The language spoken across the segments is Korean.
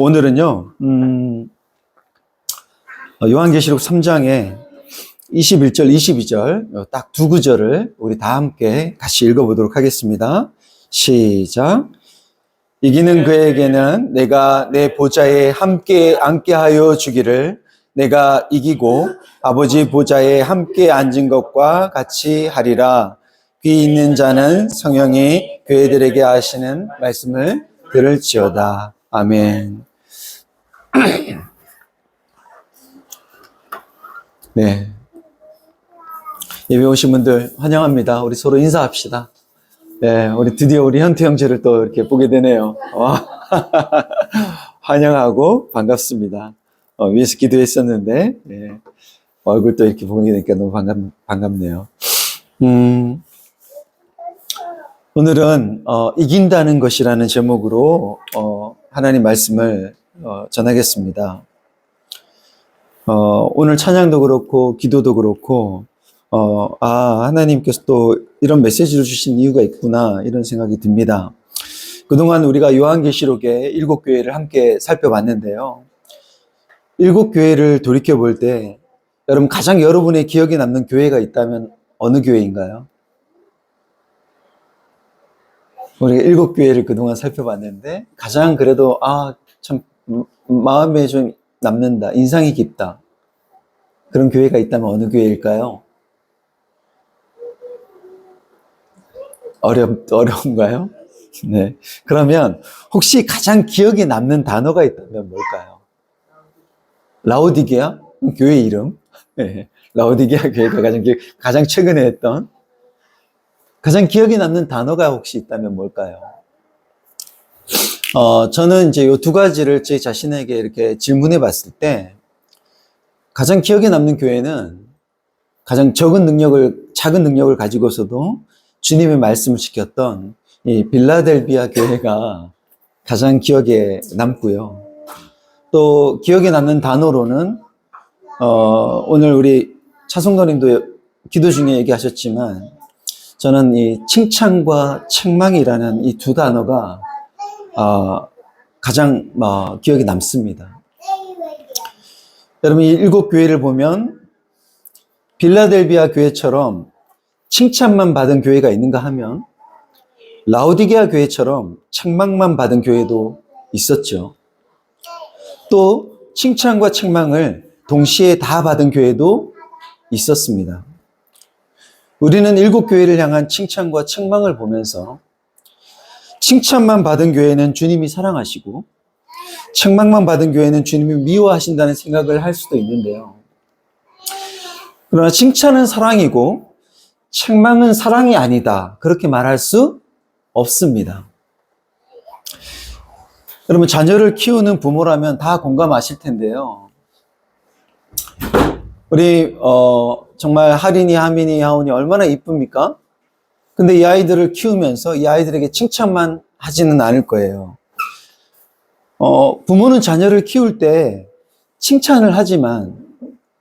오늘은요, 요한계시록 3장에 21절, 22절, 딱 두 구절을 우리 다 함께 같이 읽어보도록 하겠습니다. 시작. 이기는 그에게는 내가 내 보좌에 함께 앉게 하여 주기를 내가 이기고 아버지 보좌에 함께 앉은 것과 같이 하리라. 귀 있는 자는 성령이 교회들에게 하시는 말씀을 들을지어다. 아멘. 네. 예배 오신 분들 환영합니다. 우리 서로 인사합시다. 네, 우리 드디어 우리 현태 형제를 또 이렇게 보게 되네요. 환영하고 반갑습니다. 위에서 기도했었는데, 네, 얼굴도 이렇게 보게 되니까 너무 반갑네요. 오늘은, 이긴다는 것이라는 제목으로, 하나님 말씀을, 전하겠습니다. 오늘 찬양도 그렇고, 기도도 그렇고, 하나님께서 또 이런 메시지를 주신 이유가 있구나, 이런 생각이 듭니다. 그동안 우리가 요한계시록의 7교회를 함께 살펴봤는데요. 7교회를 돌이켜볼 때, 여러분, 가장 여러분의 기억에 남는 교회가 있다면 어느 교회인가요? 우리가 7교회를 그동안 살펴봤는데, 가장 그래도, 참, 마음에 좀 남는다, 인상이 깊다. 그런 교회가 있다면 어느 교회일까요? 어려운가요? 네. 그러면 혹시 가장 기억에 남는 단어가 있다면 뭘까요? 라오디게아? 교회 이름? 네. 라오디게아 교회가 가장 최근에 했던 가장 기억에 남는 단어가 혹시 있다면 뭘까요? 저는 이제 이 두 가지를 제 자신에게 이렇게 질문해 봤을 때 가장 기억에 남는 교회는 가장 작은 능력을 가지고서도 주님의 말씀을 지켰던 이 빌라델비아 교회가 가장 기억에 남고요. 또 기억에 남는 단어로는 오늘 우리 차성도님도 기도 중에 얘기하셨지만 저는 이 칭찬과 책망이라는 이 두 단어가 가장 기억에 남습니다. 여러분 이 7교회를 보면 빌라델비아 교회처럼 칭찬만 받은 교회가 있는가 하면 라오디게아 교회처럼 책망만 받은 교회도 있었죠. 또 칭찬과 책망을 동시에 다 받은 교회도 있었습니다. 우리는 7교회를 향한 칭찬과 책망을 보면서 칭찬만 받은 교회는 주님이 사랑하시고 책망만 받은 교회는 주님이 미워하신다는 생각을 할 수도 있는데요. 그러나 칭찬은 사랑이고 책망은 사랑이 아니다. 그렇게 말할 수 없습니다. 여러분 자녀를 키우는 부모라면 다 공감하실 텐데요. 우리 정말 하린이, 하민이, 하온이 얼마나 이쁩니까? 근데 이 아이들을 키우면서 이 아이들에게 칭찬만 하지는 않을 거예요. 부모는 자녀를 키울 때 칭찬을 하지만,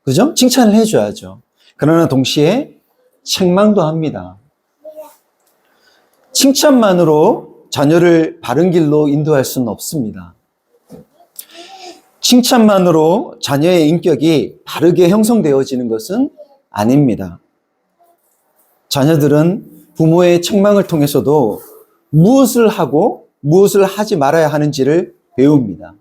그죠? 칭찬을 해줘야죠. 그러나 동시에 책망도 합니다. 칭찬만으로 자녀를 바른 길로 인도할 수는 없습니다. 칭찬만으로 자녀의 인격이 바르게 형성되어지는 것은 아닙니다. 자녀들은 부모의 책망을 통해서도 무엇을 하고 무엇을 하지 말아야 하는지를 배웁니다.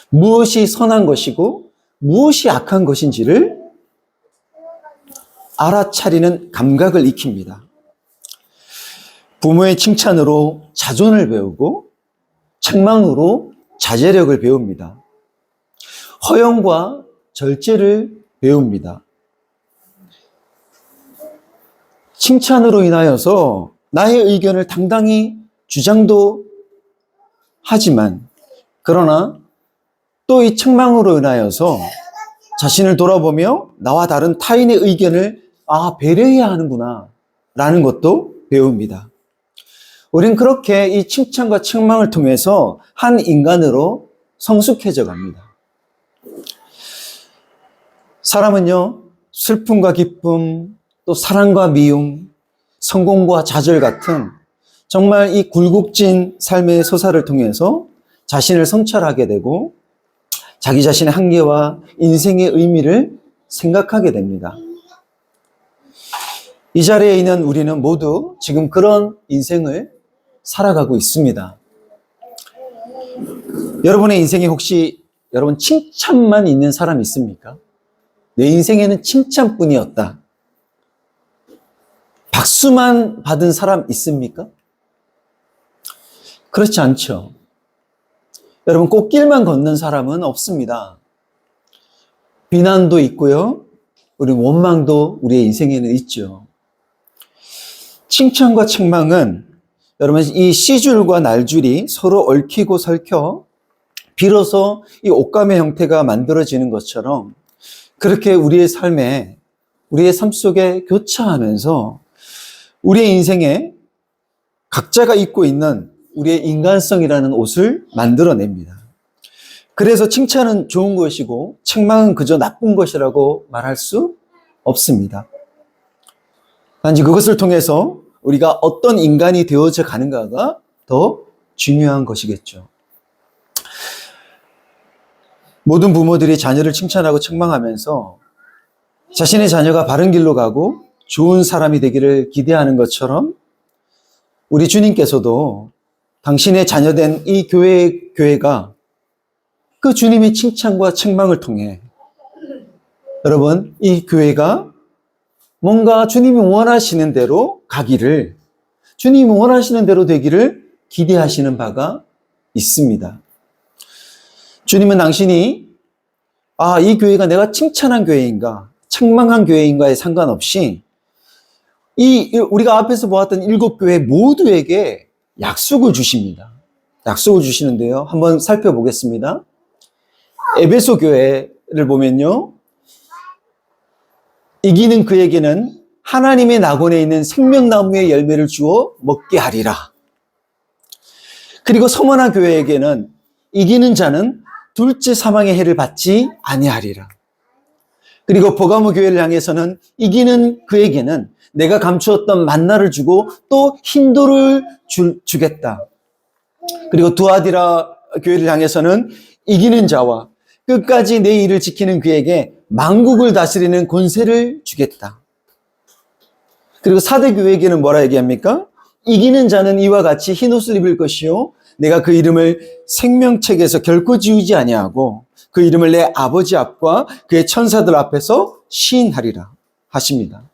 무엇이 선한 것이고 무엇이 악한 것인지를 알아차리는 감각을 익힙니다. 부모의 칭찬으로 자존을 배우고 책망으로 자제력을 배웁니다. 허영과 절제를 배웁니다. 칭찬으로 인하여서 나의 의견을 당당히 주장도 하지만 그러나 또 이 책망으로 인하여서 자신을 돌아보며 나와 다른 타인의 의견을 배려해야 하는구나 라는 것도 배웁니다. 우린 그렇게 이 칭찬과 책망을 통해서 한 인간으로 성숙해져 갑니다. 사람은요, 슬픔과 기쁨, 또 사랑과 미움, 성공과 좌절 같은 정말 이 굴곡진 삶의 소사를 통해서 자신을 성찰하게 되고 자기 자신의 한계와 인생의 의미를 생각하게 됩니다. 이 자리에 있는 우리는 모두 지금 그런 인생을 살아가고 있습니다. 여러분의 인생에 혹시 여러분 칭찬만 있는 사람 있습니까? 내 인생에는 칭찬뿐이었다. 박수만 받은 사람 있습니까? 그렇지 않죠. 여러분 꽃길만 걷는 사람은 없습니다. 비난도 있고요. 우리 원망도 우리의 인생에는 있죠. 칭찬과 책망은 여러분 이 씨줄과 날줄이 서로 얽히고 설켜 비로소 이 옷감의 형태가 만들어지는 것처럼 그렇게 우리의 삶에 우리의 삶 속에 교차하면서 우리의 인생에 각자가 입고 있는 우리의 인간성이라는 옷을 만들어냅니다. 그래서 칭찬은 좋은 것이고 책망은 그저 나쁜 것이라고 말할 수 없습니다. 단지 그것을 통해서 우리가 어떤 인간이 되어져 가는가가 더 중요한 것이겠죠. 모든 부모들이 자녀를 칭찬하고 책망하면서 자신의 자녀가 바른 길로 가고 좋은 사람이 되기를 기대하는 것처럼 우리 주님께서도 당신의 자녀된 이 교회가 그 주님의 칭찬과 책망을 통해 여러분 이 교회가 뭔가 주님이 원하시는 대로 가기를 주님이 원하시는 대로 되기를 기대하시는 바가 있습니다. 주님은 당신이 이 교회가 내가 칭찬한 교회인가 책망한 교회인가에 상관없이 우리가 앞에서 보았던 7교회 모두에게 약속을 주십니다. 약속을 주시는데요. 한번 살펴보겠습니다. 에베소 교회를 보면요. 이기는 그에게는 하나님의 낙원에 있는 생명나무의 열매를 주어 먹게 하리라. 그리고 서머나 교회에게는 이기는 자는 둘째 사망의 해를 받지 아니하리라. 그리고 버가모 교회를 향해서는 이기는 그에게는 내가 감추었던 만나를 주고 또 흰돌을 주겠다. 그리고 두아디라 교회를 향해서는 이기는 자와 끝까지 내 일을 지키는 그에게 만국을 다스리는 권세를 주겠다. 그리고 사대 교회에게는 뭐라 얘기합니까? 이기는 자는 이와 같이 흰옷을 입을 것이요 내가 그 이름을 생명책에서 결코 지우지 아니하고 그 이름을 내 아버지 앞과 그의 천사들 앞에서 시인하리라 하십니다.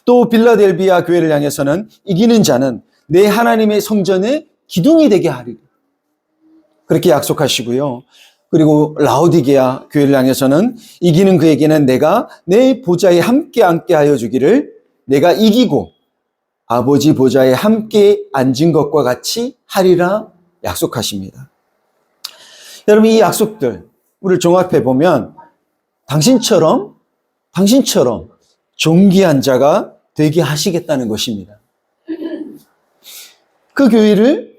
또 빌라델비아 교회를 향해서는 이기는 자는 내 하나님의 성전의 기둥이 되게 하리라. 그렇게 약속하시고요. 그리고 라오디게아 교회를 향해서는 이기는 그에게는 내가 내 보좌에 함께 앉게 하여 주기를 내가 이기고 아버지 보좌에 함께 앉은 것과 같이 하리라 약속하십니다. 여러분 이 약속들 우리를 종합해 보면 당신처럼 존귀한 자가 되게 하시겠다는 것입니다. 그 교회를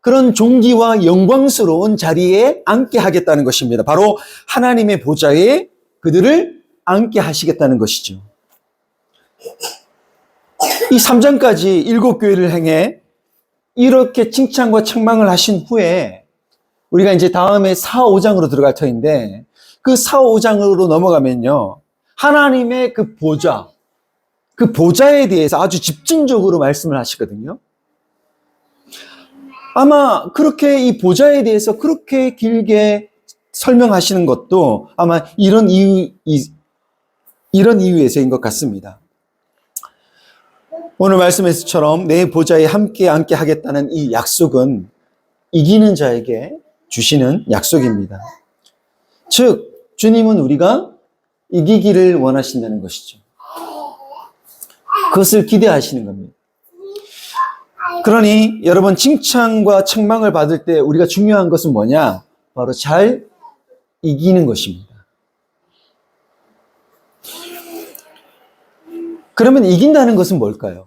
그런 존귀와 영광스러운 자리에 앉게 하겠다는 것입니다. 바로 하나님의 보좌에 그들을 앉게 하시겠다는 것이죠. 이 3장까지 7교회를 향해 이렇게 칭찬과 책망을 하신 후에 우리가 이제 다음에 4, 5장으로 들어갈 터인데 그 4, 5장으로 넘어가면요. 하나님의 그 보좌에 대해서 아주 집중적으로 말씀을 하시거든요. 아마 그렇게 이 보좌에 대해서 그렇게 길게 설명하시는 것도 아마 이런 이유에서인 것 같습니다. 오늘 말씀에서처럼 내 보좌에 함께 앉게 하겠다는 이 약속은 이기는 자에게 주시는 약속입니다. 즉, 주님은 우리가 이기기를 원하신다는 것이죠. 그것을 기대하시는 겁니다. 그러니 여러분 칭찬과 책망을 받을 때 우리가 중요한 것은 뭐냐? 바로 잘 이기는 것입니다. 그러면 이긴다는 것은 뭘까요?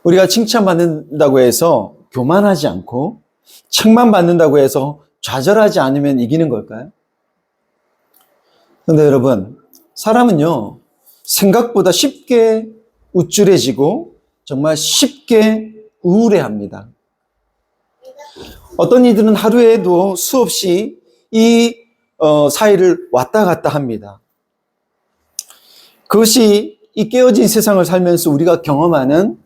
우리가 칭찬받는다고 해서 교만하지 않고 책망받는다고 해서 좌절하지 않으면 이기는 걸까요? 그런데 여러분, 사람은요, 생각보다 쉽게 우쭐해지고 정말 쉽게 우울해합니다. 어떤 이들은 하루에도 수없이 이 사이를 왔다 갔다 합니다. 그것이 이 깨어진 세상을 살면서 우리가 경험하는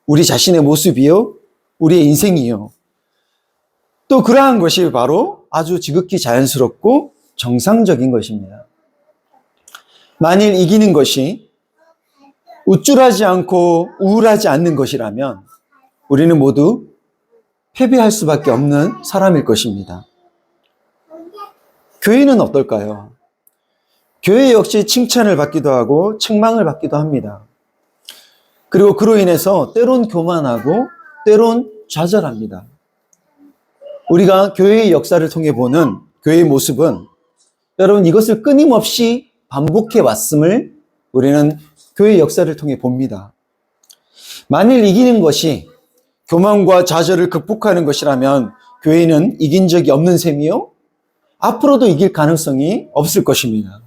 우리 자신의 모습이요, 우리의 인생이요. 또 그러한 것이 바로 아주 지극히 자연스럽고 정상적인 것입니다. 만일 이기는 것이 우쭐하지 않고 우울하지 않는 것이라면 우리는 모두 패배할 수밖에 없는 사람일 것입니다. 교회는 어떨까요? 교회 역시 칭찬을 받기도 하고 책망을 받기도 합니다. 그리고 그로 인해서 때론 교만하고 때론 좌절합니다. 우리가 교회의 역사를 통해 보는 교회의 모습은 여러분 이것을 끊임없이 반복해 왔음을 우리는 교회의 역사를 통해 봅니다. 만일 이기는 것이 교만과 좌절을 극복하는 것이라면 교회는 이긴 적이 없는 셈이요, 앞으로도 이길 가능성이 없을 것입니다.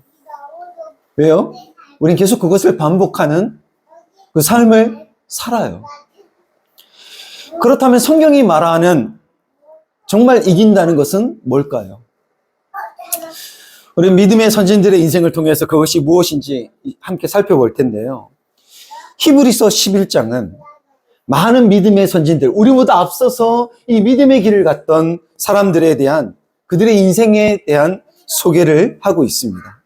왜요? 우린 계속 그것을 반복하는 그 삶을 살아요. 그렇다면 성경이 말하는 정말 이긴다는 것은 뭘까요? 우리 믿음의 선진들의 인생을 통해서 그것이 무엇인지 함께 살펴볼 텐데요. 히브리서 11장은 많은 믿음의 선진들, 우리보다 앞서서 이 믿음의 길을 갔던 사람들에 대한 그들의 인생에 대한 소개를 하고 있습니다.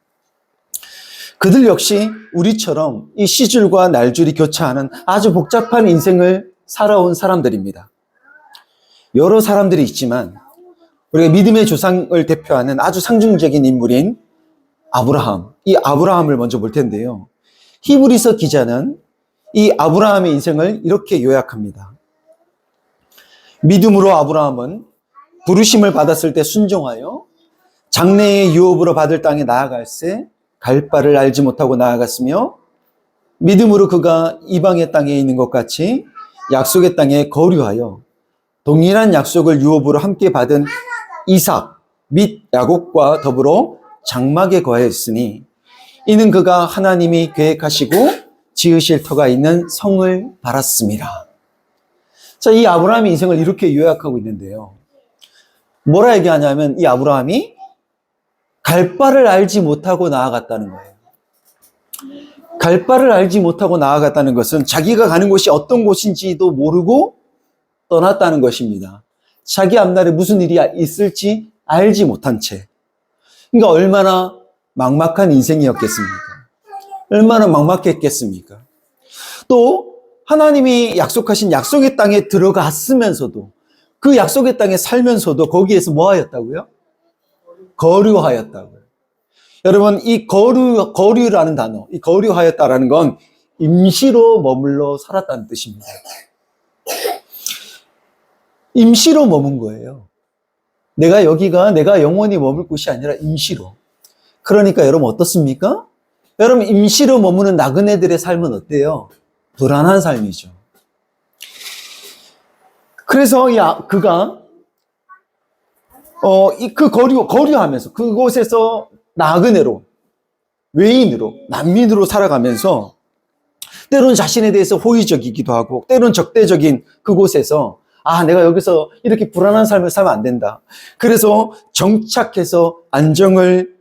그들 역시 우리처럼 이 시줄과 날줄이 교차하는 아주 복잡한 인생을 살아온 사람들입니다. 여러 사람들이 있지만 우리가 믿음의 조상을 대표하는 아주 상징적인 인물인 아브라함, 이 아브라함을 먼저 볼 텐데요. 히브리서 기자는 이 아브라함의 인생을 이렇게 요약합니다. 믿음으로 아브라함은 부르심을 받았을 때 순종하여 장래의 유업으로 받을 땅에 나아갈새 갈 바를 알지 못하고 나아갔으며 믿음으로 그가 이방의 땅에 있는 것 같이 약속의 땅에 거류하여 동일한 약속을 유업으로 함께 받은 이삭 및 야곱과 더불어 장막에 거하였으니 이는 그가 하나님이 계획하시고 지으실 터가 있는 성을 바랐습니다. 자, 이 아브라함의 인생을 이렇게 요약하고 있는데요. 뭐라 얘기하냐면 이 아브라함이 갈 바를 알지 못하고 나아갔다는 거예요. 갈 바를 알지 못하고 나아갔다는 것은 자기가 가는 곳이 어떤 곳인지도 모르고 떠났다는 것입니다. 자기 앞날에 무슨 일이 있을지 알지 못한 채. 그러니까 얼마나 막막한 인생이었겠습니까? 얼마나 막막했겠습니까? 또 하나님이 약속하신 약속의 땅에 들어갔으면서도 그 약속의 땅에 살면서도 거기에서 뭐 하였다고요? 거류하였다고요. 여러분, 이 거류라는 단어, 이 거류하였다라는 건 임시로 머물러 살았다는 뜻입니다. 임시로 머문 거예요. 내가 영원히 머물 곳이 아니라 임시로. 그러니까 여러분 어떻습니까? 여러분 임시로 머무는 나그네들의 삶은 어때요? 불안한 삶이죠. 그래서 그가 거류하면서 그곳에서 나그네로, 외인으로, 난민으로 살아가면서 때론 자신에 대해서 호의적이기도 하고 때론 적대적인 그곳에서 내가 여기서 이렇게 불안한 삶을 살면 안 된다. 그래서 정착해서 안정을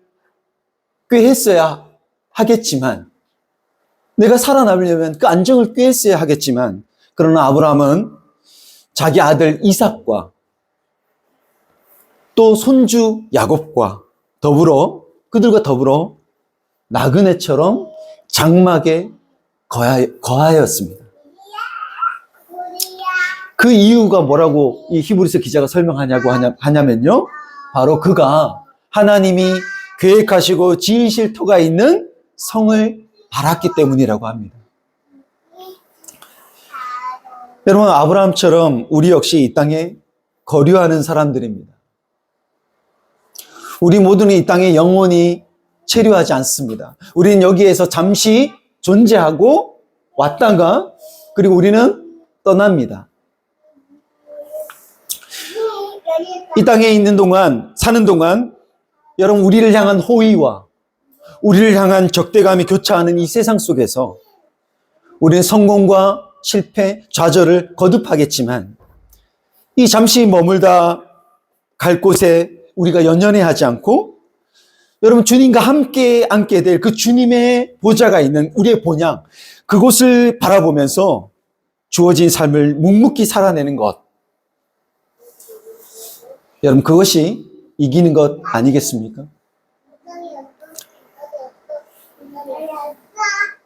꾀했어야 하겠지만 내가 살아남으려면 그 안정을 꾀했어야 하겠지만 그러나 아브라함은 자기 아들 이삭과 또 손주 야곱과 그들과 더불어 나그네처럼 장막에 거하였습니다. 그 이유가 뭐라고 이 히브리서 기자가 설명하냐고 하냐면요. 바로 그가 하나님이 계획하시고 지으실 터가 있는 성을 바랐기 때문이라고 합니다. 여러분, 아브라함처럼 우리 역시 이 땅에 거류하는 사람들입니다. 우리 모두는 이 땅에 영원히 체류하지 않습니다. 우리는 여기에서 잠시 존재하고 왔다가 그리고 우리는 떠납니다. 이 땅에 사는 동안 여러분 우리를 향한 호의와 우리를 향한 적대감이 교차하는 이 세상 속에서 우리는 성공과 실패, 좌절을 거듭하겠지만 이 잠시 머물다 갈 곳에 우리가 연연해 하지 않고 여러분 주님과 함께 앉게 될 그 주님의 보좌가 있는 우리의 본향, 그곳을 바라보면서 주어진 삶을 묵묵히 살아내는 것. 여러분 그것이 이기는 것 아니겠습니까?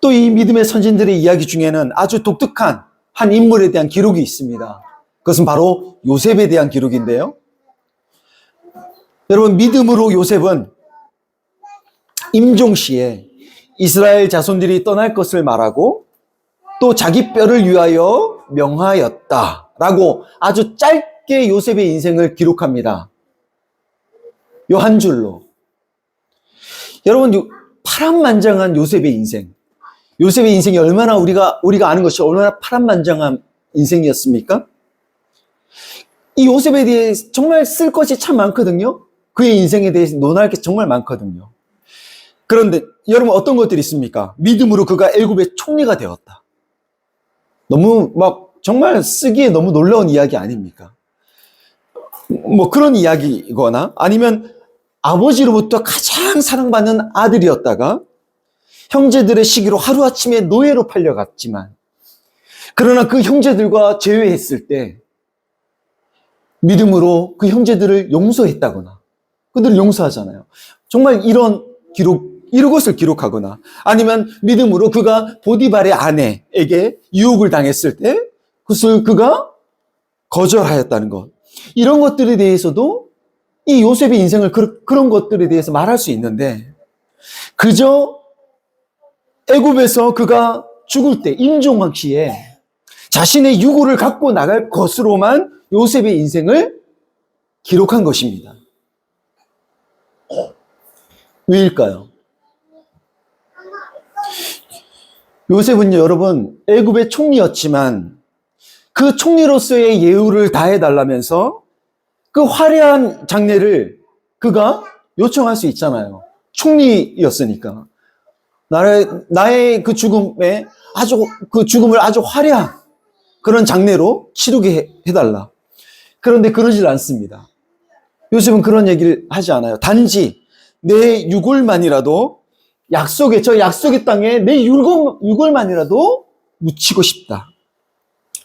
또 이 믿음의 선진들의 이야기 중에는 아주 독특한 한 인물에 대한 기록이 있습니다. 그것은 바로 요셉에 대한 기록인데요. 여러분 믿음으로 요셉은 임종시에 이스라엘 자손들이 떠날 것을 말하고 또 자기 뼈를 위하여 명하였다라고 아주 짧게 요셉의 인생을 기록합니다. 요 한 줄로. 여러분 파란만장한 요셉의 인생. 요셉의 인생이 얼마나 우리가 아는 것이 얼마나 파란만장한 인생이었습니까? 이 요셉에 대해 정말 쓸 것이 참 많거든요. 그의 인생에 대해서 논할 게 정말 많거든요. 그런데 여러분 어떤 것들이 있습니까? 믿음으로 그가 애굽의 총리가 되었다. 너무 정말 쓰기에 너무 놀라운 이야기 아닙니까? 그런 이야기거나 아니면 아버지로부터 가장 사랑받는 아들이었다가 형제들의 시기로 하루아침에 노예로 팔려갔지만 그러나 그 형제들과 재회했을 때 믿음으로 그 형제들을 용서했다거나 그들을 용서하잖아요. 정말 이런 것을 기록하거나 아니면 믿음으로 그가 보디발의 아내에게 유혹을 당했을 때 그것을 그가 거절하였다는 것. 이런 것들에 대해서도 이 요셉의 인생을 그런 것들에 대해서 말할 수 있는데 그저 애굽에서 그가 죽을 때 임종시에 자신의 유고를 갖고 나갈 것으로만 요셉의 인생을 기록한 것입니다. 왜일까요? 요셉은요, 여러분, 애굽의 총리였지만 그 총리로서의 예우를 다해달라면서 그 화려한 장례를 그가 요청할 수 있잖아요. 총리였으니까. 나의 그 죽음을 아주 화려한 그런 장례로 치르게 해달라. 그런데 그러질 않습니다. 요셉은 그런 얘기를 하지 않아요. 단지 내 유골만이라도 저 약속의 땅에 내 유골만이라도 묻히고 싶다.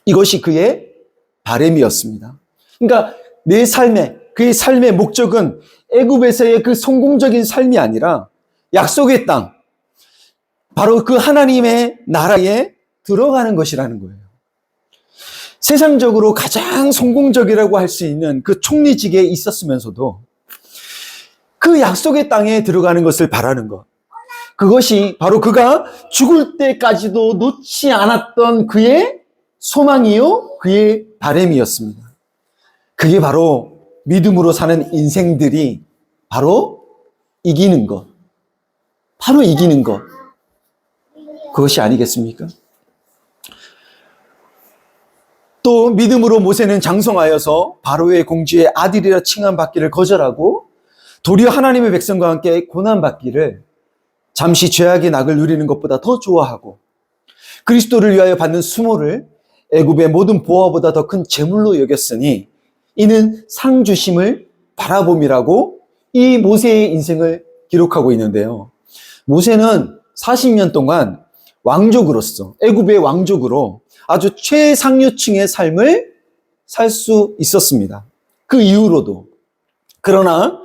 이것이 그의 바람이었습니다. 그러니까 그의 삶의 목적은 애굽에서의 그 성공적인 삶이 아니라 약속의 땅, 바로 그 하나님의 나라에 들어가는 것이라는 거예요. 세상적으로 가장 성공적이라고 할 수 있는 그 총리직에 있었으면서도 그 약속의 땅에 들어가는 것을 바라는 것. 그것이 바로 그가 죽을 때까지도 놓지 않았던 그의 소망이요, 그의 바람이었습니다. 그게 바로 믿음으로 사는 인생들이 바로 이기는 것. 바로 이기는 것. 그것이 아니겠습니까? 또 믿음으로 모세는 장성하여서 바로의 공주의 아들이라 칭함받기를 거절하고 도리어 하나님의 백성과 함께 고난받기를 잠시 죄악의 낙을 누리는 것보다 더 좋아하고 그리스도를 위하여 받는 수모를 애굽의 모든 보화보다 더 큰 재물로 여겼으니 이는 상 주심을 바라봄이라고 이 모세의 인생을 기록하고 있는데요. 모세는 40년 동안 왕족으로서 애굽의 왕족으로 아주 최상류층의 삶을 살 수 있었습니다. 그 이후로도. 그러나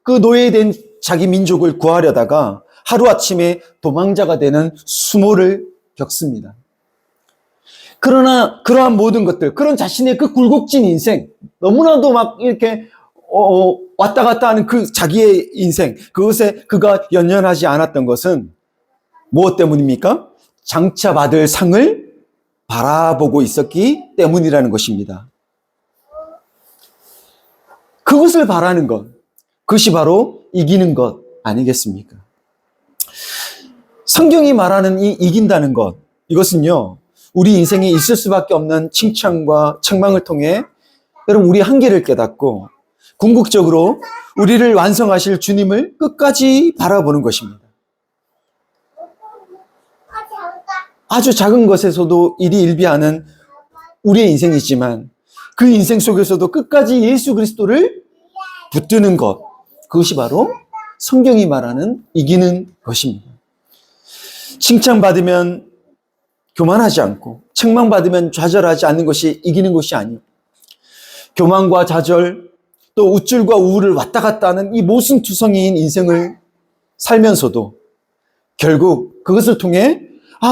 그 노예된 자기 민족을 구하려다가 하루아침에 도망자가 되는 수모를 겪습니다. 그러나 그러한 모든 것들, 그런 자신의 그 굴곡진 인생, 너무나도 이렇게 왔다 갔다 하는 그 자기의 인생, 그것에 그가 연연하지 않았던 것은 무엇 때문입니까? 장차 받을 상을 바라보고 있었기 때문이라는 것입니다. 그것을 바라는 것, 그것이 바로 이기는 것 아니겠습니까? 성경이 말하는 이 이긴다는 것, 이것은요, 우리 인생에 있을 수밖에 없는 칭찬과 책망을 통해 여러분 우리 한계를 깨닫고 궁극적으로 우리를 완성하실 주님을 끝까지 바라보는 것입니다. 아주 작은 것에서도 일희일비하는 우리의 인생이지만 그 인생 속에서도 끝까지 예수 그리스도를 붙드는 것, 그것이 바로 성경이 말하는 이기는 것입니다. 칭찬받으면 교만하지 않고 책망받으면 좌절하지 않는 것이 이기는 것이 아니에요. 교만과 좌절, 또 우쭐과 우울을 왔다 갔다 하는 이 모순투성이인 인생을 살면서도 결국 그것을 통해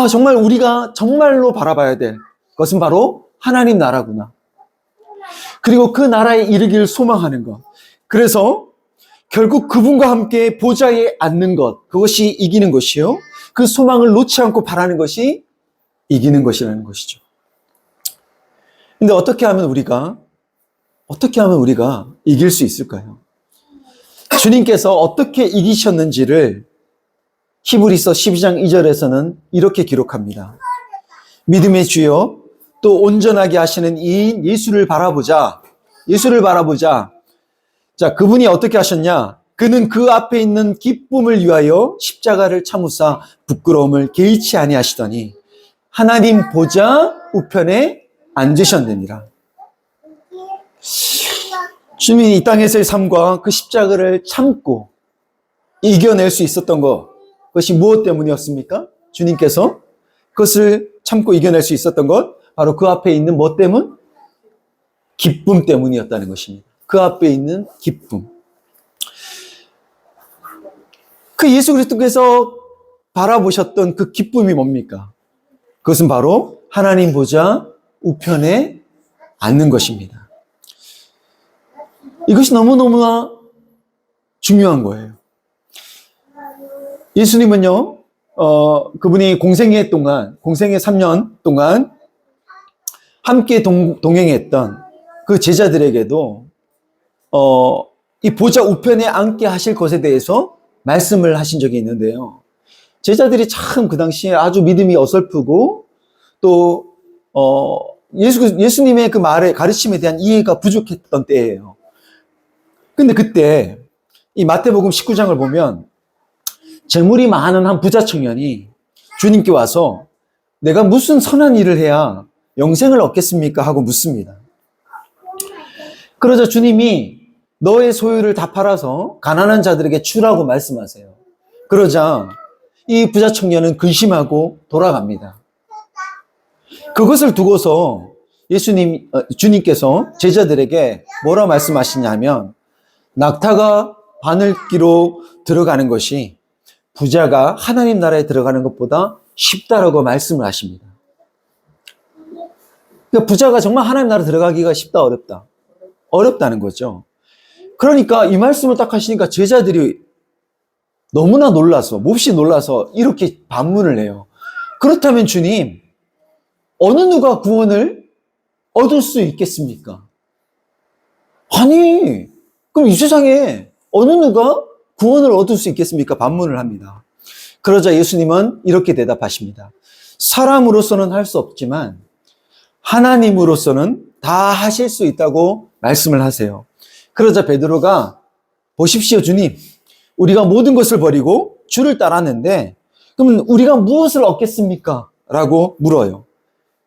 정말 우리가 정말로 바라봐야 될 것은 바로 하나님 나라구나. 그리고 그 나라에 이르기를 소망하는 것. 그래서 결국 그분과 함께 보좌에 앉는 것, 그것이 이기는 것이요. 그 소망을 놓지 않고 바라는 것이 이기는 것이라는 것이죠. 근데 어떻게 하면 우리가 이길 수 있을까요? 주님께서 어떻게 이기셨는지를 히브리서 12장 2절에서는 이렇게 기록합니다. 믿음의 주여 또 온전하게 하시는 이인 예수를 바라보자. 자, 그분이 어떻게 하셨냐? 그는 그 앞에 있는 기쁨을 위하여 십자가를 참으사 부끄러움을 개의치 아니하시더니 하나님 보좌 우편에 앉으셨느니라. 주님이 이 땅에서의 삶과 그 십자가를 참고 이겨낼 수 있었던 것, 그것이 무엇 때문이었습니까? 주님께서 그것을 참고 이겨낼 수 있었던 것, 바로 그 앞에 있는 뭐 때문? 기쁨 때문이었다는 것입니다. 그 앞에 있는 기쁨. 그 예수 그리스도께서 바라보셨던 그 기쁨이 뭡니까? 그것은 바로 하나님 보좌 우편에 앉는 것입니다. 이것이 너무너무나 중요한 거예요. 예수님은요, 그분이 공생애 3년 동안 함께 동행했던 그 제자들에게도, 이 보좌 우편에 앉게 하실 것에 대해서 말씀을 하신 적이 있는데요. 제자들이 참 그 당시에 아주 믿음이 어설프고, 또, 예수님의 그 말의 가르침에 대한 이해가 부족했던 때예요. 근데 그때, 이 마태복음 19장을 보면, 재물이 많은 한 부자 청년이 주님께 와서 내가 무슨 선한 일을 해야 영생을 얻겠습니까? 하고 묻습니다. 그러자 주님이 너의 소유를 다 팔아서 가난한 자들에게 주라고 말씀하세요. 그러자 이 부자 청년은 근심하고 돌아갑니다. 그것을 두고서 주님께서 제자들에게 뭐라 말씀하시냐면, 낙타가 바늘기로 들어가는 것이 부자가 하나님 나라에 들어가는 것보다 쉽다라고 말씀을 하십니다. 그러니까 부자가 정말 하나님 나라에 들어가기가 쉽다, 어렵다? 어렵다는 거죠. 그러니까 이 말씀을 딱 하시니까 제자들이 너무나 놀라서, 몹시 놀라서 이렇게 반문을 해요. 그렇다면 주님, 어느 누가 구원을 얻을 수 있겠습니까? 아니, 그럼 이 세상에 어느 누가 구원을 얻을 수 있겠습니까? 반문을 합니다. 그러자 예수님은 이렇게 대답하십니다. 사람으로서는 할 수 없지만 하나님으로서는 다 하실 수 있다고 말씀을 하세요. 그러자 베드로가, 보십시오 주님, 우리가 모든 것을 버리고 주를 따랐는데 그러면 우리가 무엇을 얻겠습니까? 라고 물어요.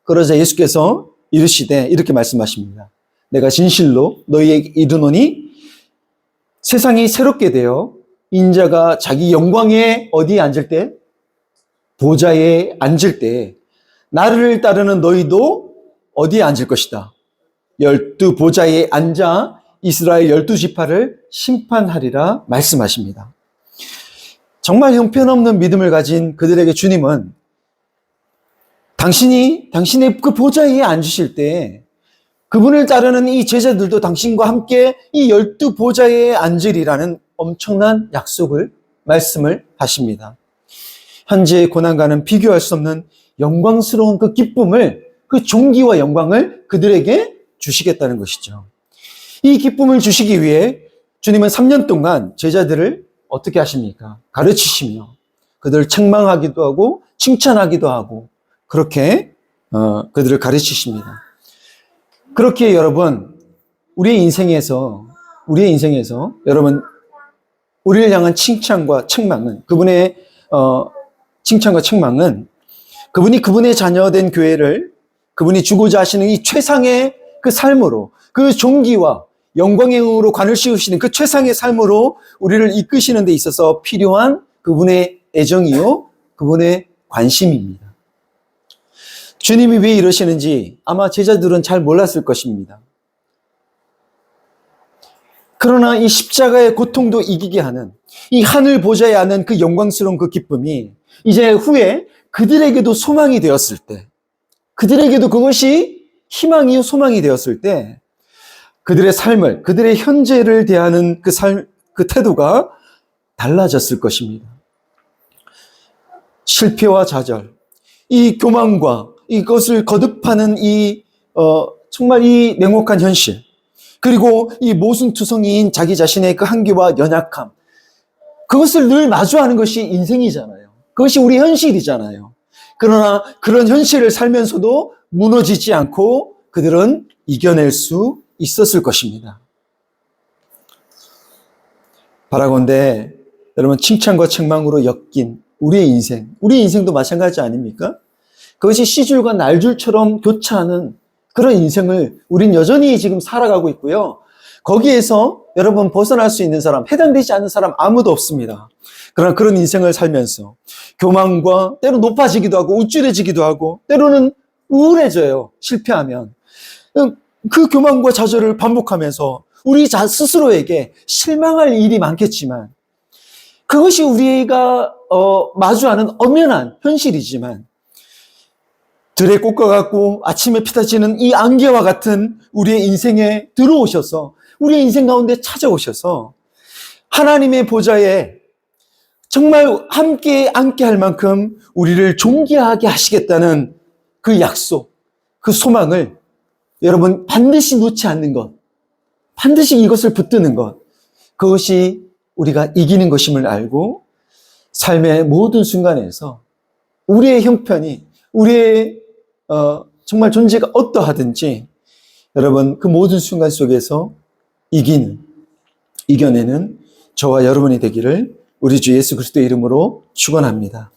그러자 예수께서 이르시되 이렇게 말씀하십니다. 내가 진실로 너희에게 이르노니 세상이 새롭게 되어 인자가 자기 영광에 어디에 앉을 때? 보좌에 앉을 때 나를 따르는 너희도 어디에 앉을 것이다. 12 보좌에 앉아 이스라엘 12지파를 심판하리라 말씀하십니다. 정말 형편없는 믿음을 가진 그들에게 주님은 당신의 그 보좌에 앉으실 때 그분을 따르는 이 제자들도 당신과 함께 이 12 보좌에 앉으리라는 엄청난 약속을, 말씀을 하십니다. 현재의 고난과는 비교할 수 없는 영광스러운 그 기쁨을, 그 존귀와 영광을 그들에게 주시겠다는 것이죠. 이 기쁨을 주시기 위해 주님은 3년 동안 제자들을 어떻게 하십니까? 가르치시며 그들을 책망하기도 하고 칭찬하기도 하고 그렇게 그들을 가르치십니다. 그렇게 여러분, 우리의 인생에서 여러분, 우리를 향한 칭찬과 책망은, 그분의 칭찬과 책망은 그분이 그분의 자녀된 교회를, 그분이 주고자 하시는 이 최상의 그 삶으로, 그 존귀와 영광의 영으로 관을 씌우시는 그 최상의 삶으로 우리를 이끄시는 데 있어서 필요한 그분의 애정이요, 그분의 관심입니다. 주님이 왜 이러시는지 아마 제자들은 잘 몰랐을 것입니다. 그러나 이 십자가의 고통도 이기게 하는 이 하늘 보좌에 아는 그 영광스러운 그 기쁨이 이제 후에 그들에게도 소망이 되었을 때, 그들에게도 그것이 희망이요 소망이 되었을 때 그들의 삶을, 그들의 현재를 대하는 그 태도가 달라졌을 것입니다. 실패와 좌절, 이 교만과 이것을 거듭하는 정말 이 냉혹한 현실, 그리고 이 모순투성이인 자기 자신의 그 한계와 연약함, 그것을 늘 마주하는 것이 인생이잖아요. 그것이 우리 현실이잖아요. 그러나 그런 현실을 살면서도 무너지지 않고 그들은 이겨낼 수 있었을 것입니다. 바라건대 여러분, 칭찬과 책망으로 엮인 우리의 인생도 마찬가지 아닙니까? 그것이 시줄과 날줄처럼 교차하는 그런 인생을 우린 여전히 지금 살아가고 있고요. 거기에서 여러분 벗어날 수 있는 사람, 해당되지 않는 사람 아무도 없습니다. 그러나 그런 인생을 살면서 교만과 때로 높아지기도 하고 우쭐해지기도 하고 때로는 우울해져요. 실패하면. 그 교만과 좌절을 반복하면서 우리 스스로에게 실망할 일이 많겠지만 그것이 우리가 마주하는 엄연한 현실이지만 들의 꽃과 같고 아침에 피어지는 이 안개와 같은 우리의 인생에 들어오셔서 우리의 인생 가운데 찾아오셔서 하나님의 보좌에 정말 함께 앉게 할 만큼 우리를 존귀하게 하시겠다는 그 약속, 그 소망을 여러분 반드시 놓지 않는 것, 반드시 이것을 붙드는 것, 그것이 우리가 이기는 것임을 알고 삶의 모든 순간에서 우리의 형편이, 우리의 정말 존재가 어떠하든지 여러분 그 모든 순간 속에서 이겨내는 저와 여러분이 되기를 우리 주 예수 그리스도의 이름으로 축원합니다.